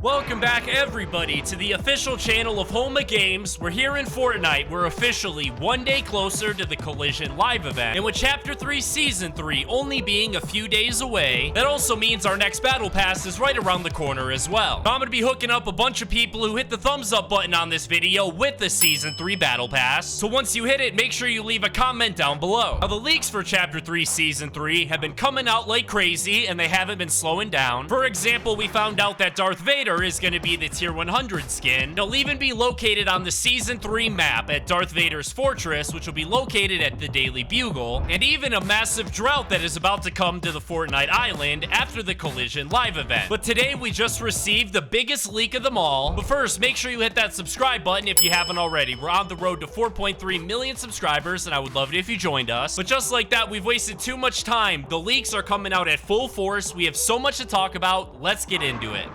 Welcome back, everybody, to the official channel of Home of Games. We're here in Fortnite. We're officially one day closer to the Collision live event. And with Chapter 3 Season 3 only being a few days away, that also means our next Battle Pass is right around the corner as well. I'm going to be hooking up a bunch of people who hit the thumbs up button on this video with the Season 3 Battle Pass. So once you hit it, make sure you leave a comment down below. Now, the leaks for Chapter 3 Season 3 have been coming out like crazy, and they haven't been slowing down. For example, we found out that Darth Vader is going to be the tier 100 skin. It'll even be located on the Season 3 map at Darth Vader's fortress, which will be located at the Daily Bugle, and even a massive drought that is about to come to the Fortnite island after the Collision live event. But today we just received the biggest leak of them all. But first, make sure you hit that subscribe button if you haven't already. We're on the road to 4.3 million subscribers, and I would love it if you joined us. But just like that, we've wasted too much time. The leaks are coming out at full force. We have so much to talk about. Let's get into it.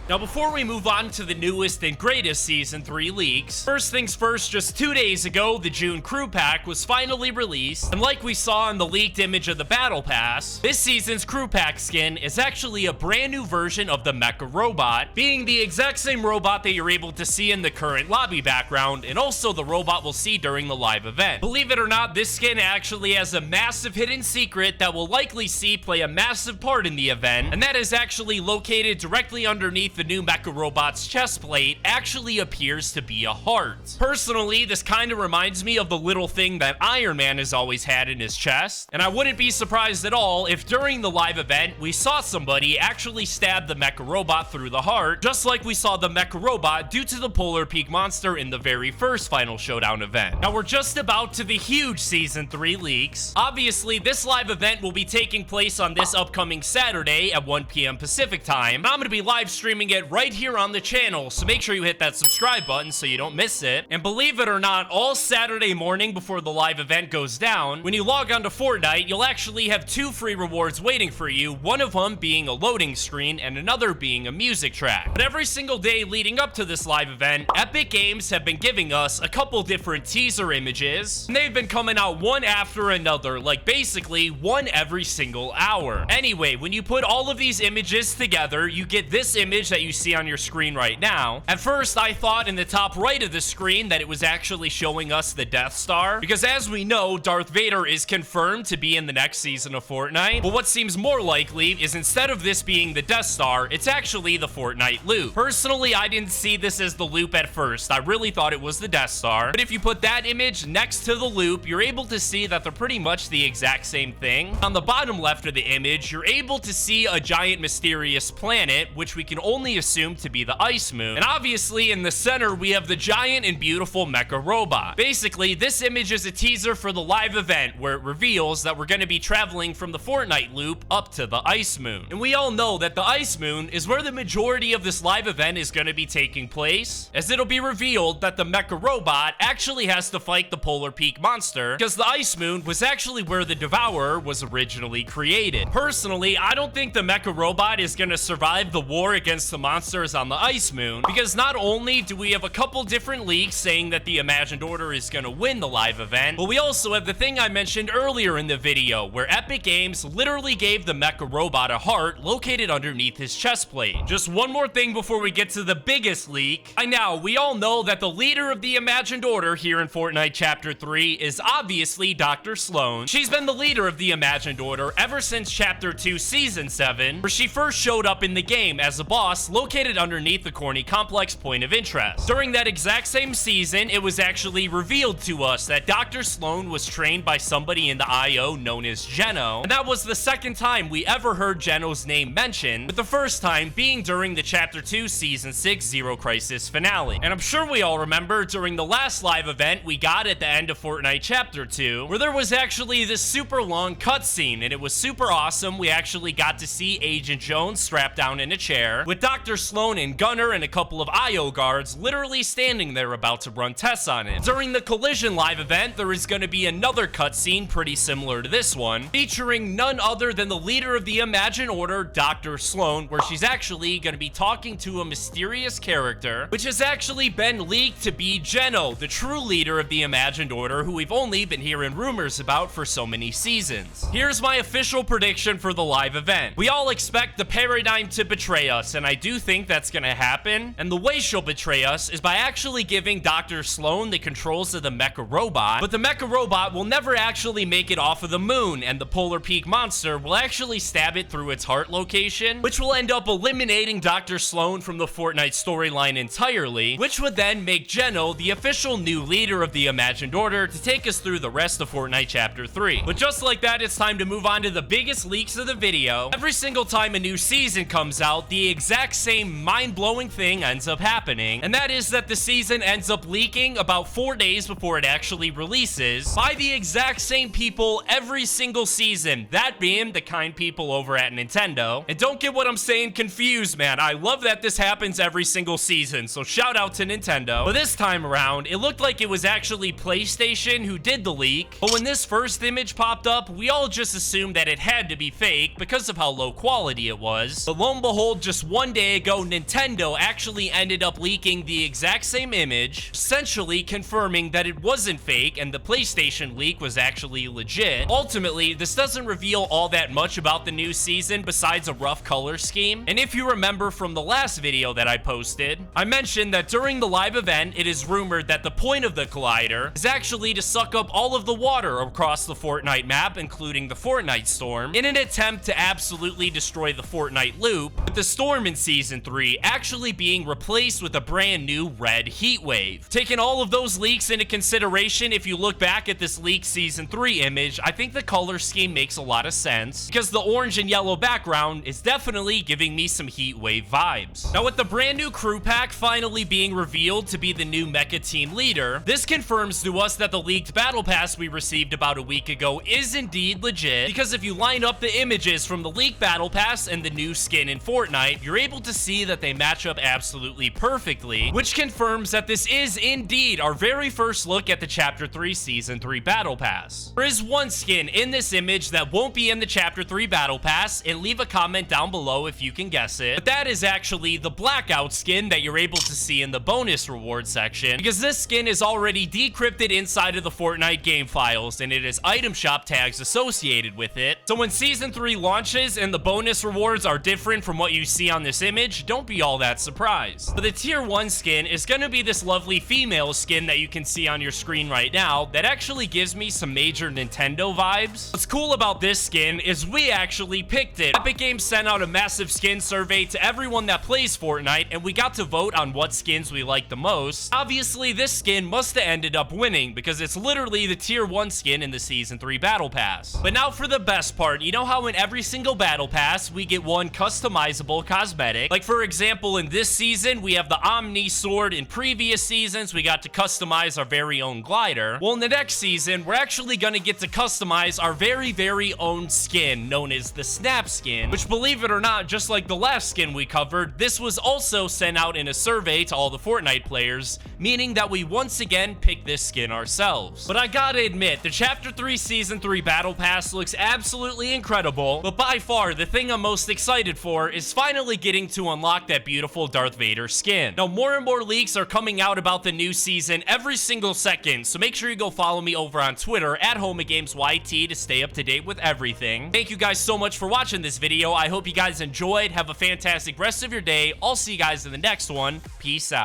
Now, before we move on to the newest and greatest Season 3 leaks, first things first, just 2 days ago, the June Crew Pack was finally released, and like we saw in the leaked image of the Battle Pass, this season's Crew Pack skin is actually a brand new version of the MECHA robot, being the exact same robot that you're able to see in the current lobby background, and also the robot we'll see during the live event. Believe it or not, this skin actually has a massive hidden secret that we'll likely see play a massive part in the event, and that is actually located directly underneath the new MECHA robot's chest plate actually appears to be a heart. Personally, this kind of reminds me of the little thing that Iron Man has always had in his chest, and I wouldn't be surprised at all if during the live event we saw somebody actually stab the MECHA robot through the heart, just like we saw the MECHA robot due to the Polar Peak monster in the very first Final Showdown event. Now, we're just about to the huge Season 3 leaks. Obviously, this live event will be taking place on this upcoming Saturday at 1 p.m. Pacific time, and I'm going to be live streaming it right here on the channel, so make sure you hit that subscribe button so you don't miss it. And believe it or not, all Saturday morning before the live event goes down, when you log onto Fortnite, you'll actually have 2 free rewards waiting for you, one of them being a loading screen and another being a music track. But every single day leading up to this live event, Epic Games have been giving us a couple different teaser images, and they've been coming out one after another, like basically one every single hour. Anyway, when you put all of these images together, you get this image that you see on your screen right now. At first, I thought in the top right of the screen that it was actually showing us the Death Star, because as we know, Darth Vader is confirmed to be in the next season of Fortnite. But what seems more likely is instead of this being the Death Star, it's actually the Fortnite loop. Personally, I didn't see this as the loop at first. I really thought it was the Death Star. But if you put that image next to the loop, you're able to see that they're pretty much the exact same thing. On the bottom left of the image, you're able to see a giant mysterious planet, which we can only assume to be the Ice Moon. And obviously in the center we have the giant and beautiful MECHA robot. Basically, this image is a teaser for the live event where it reveals that we're going to be traveling from the Fortnite loop up to the Ice Moon. And we all know that the Ice Moon is where the majority of this live event is going to be taking place, as it'll be revealed that the MECHA robot actually has to fight the Polar Peak monster, because the Ice Moon was actually where the Devourer was originally created. Personally, I don't think the MECHA robot is going to survive the war against the monster on the Ice Moon, because not only do we have a couple different leaks saying that the Imagined Order is going to win the live event, but we also have the thing I mentioned earlier in the video, where Epic Games literally gave the MECHA robot a heart located underneath his chest plate. Just one more thing before we get to the biggest leak. By now, we all know that the leader of the Imagined Order here in Fortnite Chapter 3 is obviously Dr. Sloan. She's been the leader of the Imagined Order ever since Chapter 2 Season 7, where she first showed up in the game as a boss located underneath the Corny Complex point of interest. During that exact same season, it was actually revealed to us that Dr. Sloan was trained by somebody in the IO known as Geno, and that was the second time we ever heard Geno's name mentioned, with the first time being during the Chapter 2 Season 6 Zero Crisis finale. And I'm sure we all remember during the last live event we got at the end of Fortnite Chapter 2, where there was actually this super long cutscene, and it was super awesome. We actually got to see Agent Jones strapped down in a chair, with Dr. Sloan and Gunner and a couple of IO guards literally standing there about to run tests on it. During the Collision live event, there is going to be another cutscene pretty similar to this one, featuring none other than the leader of the Imagined Order, Dr. Sloan, where she's actually going to be talking to a mysterious character, which has actually been leaked to be Geno, the true leader of the Imagined Order, who we've only been hearing rumors about for so many seasons. Here's my official prediction for the live event. We all expect the Paradigm to betray us, and I do think that's gonna happen, and the way she'll betray us is by actually giving Dr. Sloan the controls of the mecha robot, but the mecha robot will never actually make it off of the moon, and the Polar Peak monster will actually stab it through its heart location, which will end up eliminating Dr. Sloan from the Fortnite storyline entirely, which would then make Geno the official new leader of the Imagined Order to take us through the rest of Fortnite Chapter 3. But just like that, it's time to move on to the biggest leaks of the video. Every single time a new season comes out, the exact same mind-blowing thing ends up happening, and that is that the season ends up leaking about 4 days before it actually releases by the exact same people every single season, that being the kind people over at Nintendo. And don't get what I'm saying confused, man. I love that this happens every single season, so shout out to Nintendo. But this time around, it looked like it was actually PlayStation who did the leak, but when this first image popped up, we all just assumed that it had to be fake because of how low quality it was. But lo and behold, just 1 day ago, Nintendo actually ended up leaking the exact same image, essentially confirming that it wasn't fake and the PlayStation leak was actually legit. Ultimately, this doesn't reveal all that much about the new season besides a rough color scheme. And if you remember from the last video that I posted, I mentioned that during the live event, it is rumored that the point of the collider is actually to suck up all of the water across the Fortnite map, including the Fortnite storm, in an attempt to absolutely destroy the Fortnite loop, with the storm in Season 3 actually being replaced with a brand new red heat wave. Taking all of those leaks into consideration, if you look back at this leaked Season 3 image, I think the color scheme makes a lot of sense, because the orange and yellow background is definitely giving me some heat wave vibes. Now, with the brand new crew pack finally being revealed to be the new mecha team leader, this confirms to us that the leaked battle pass we received about a week ago is indeed legit, because if you line up the images from the leaked battle pass and the new skin in Fortnite, you're able to see that they match up absolutely perfectly, which confirms that this is indeed our very first look at the Chapter 3 Season 3 battle pass. There is one skin in this image that won't be in the Chapter 3 battle pass, and leave a comment down below if you can guess it, but that is actually the blackout skin that you're able to see in the bonus reward section, because this skin is already decrypted inside of the Fortnite game files, and it has item shop tags associated with it. So when Season 3 launches and the bonus rewards are different from what you see on this image, don't be all that surprised. But the Tier 1 skin is going to be this lovely female skin that you can see on your screen right now that actually gives me some major Nintendo vibes. What's cool about this skin is we actually picked it. Epic Games sent out a massive skin survey to everyone that plays Fortnite, and we got to vote on what skins we like the most. Obviously, this skin must have ended up winning because it's literally the Tier 1 skin in the Season 3 Battle Pass. But now for the best part, you know how in every single Battle Pass, we get one customizable cosmetic? Like for example, in this season, we have the Omni Sword. In previous seasons, we got to customize our very own glider. Well, in the next season, we're actually gonna get to customize our very own skin, known as the Snap skin, which, believe it or not, just like the last skin we covered, this was also sent out in a survey to all the Fortnite players, meaning that we once again picked this skin ourselves. But I gotta admit, the Chapter 3 Season 3 Battle Pass looks absolutely incredible, but by far, the thing I'm most excited for is finally getting to unlock that beautiful Darth Vader skin. Now, more and more leaks are coming out about the new season every single second, so make sure you go follow me over on Twitter at HomeGamesYT to stay up to date with everything. Thank you guys so much for watching this video. I hope you guys enjoyed. Have a fantastic rest of your day. I'll see you guys in the next one. Peace out.